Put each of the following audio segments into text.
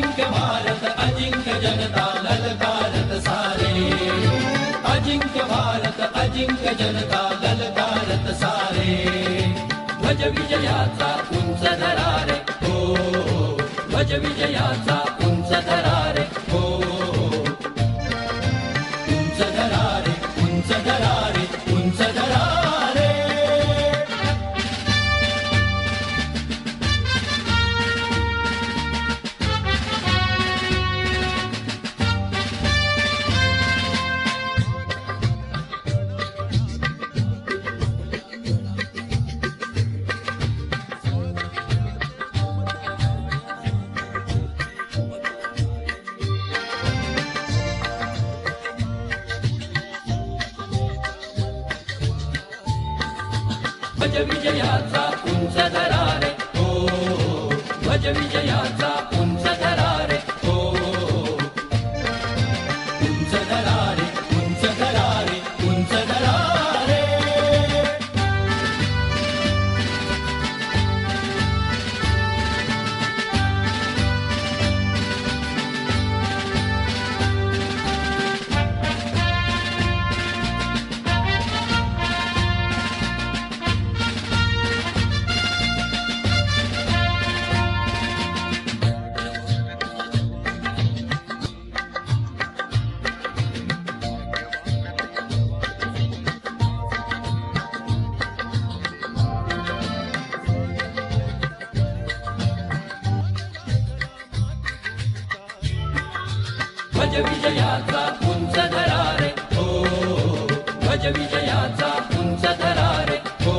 अजिंक्य भारत अजिंक्य जनता ललकारत सारे, अजिंक्य भारत अजिंक्य जनता ललकारत सारे. ध्वज विजयाचा उंच धरारे हो, ध्वज विजयाचा उंच धरारे हो, उंच धरारे उंच धरारे उंच धरारे. ध्वज विजयाचा उंच धरारे हो, ध्वज विजयाचा उंच धरारे हो, उंच धरारे उंच धरारे उंच धरारे. ध्वज विजयाचा उंच धरारे हो, ध्वज विजयाचा उंच धरारे हो,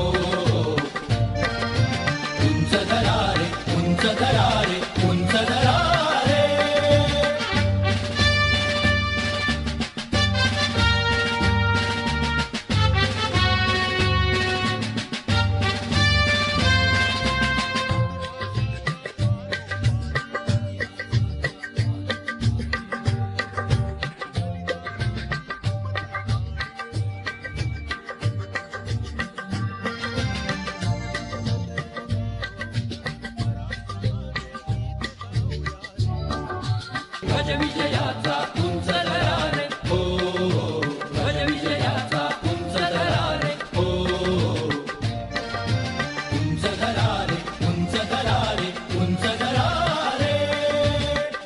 उंच धरारे उंच धरारे उंच धरारे. ध्वज विजयाचा उंच धरारे हो, ध्वज विजयाचा उंच धरारे हो, उंच धरारे उंच धरारे उंच धरारे.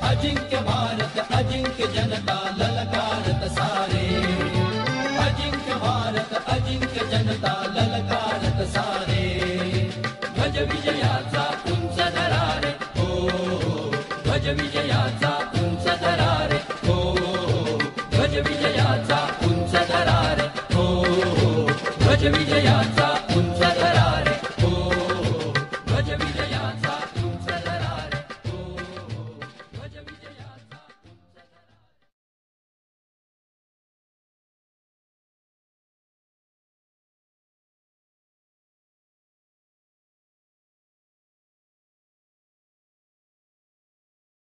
अजिंक्य भारत अजिंक्य जनता ललकारत सारे, अजिंक्य भारत अजिंक्य जनता ललकारत सारे. ध्वज विजयाचा उंच धरारे हो, ध्वज विजयाचा उंच धरारे हो, ध्वज विजयाचा उंच धरारे हो, ध्वज विजयाचा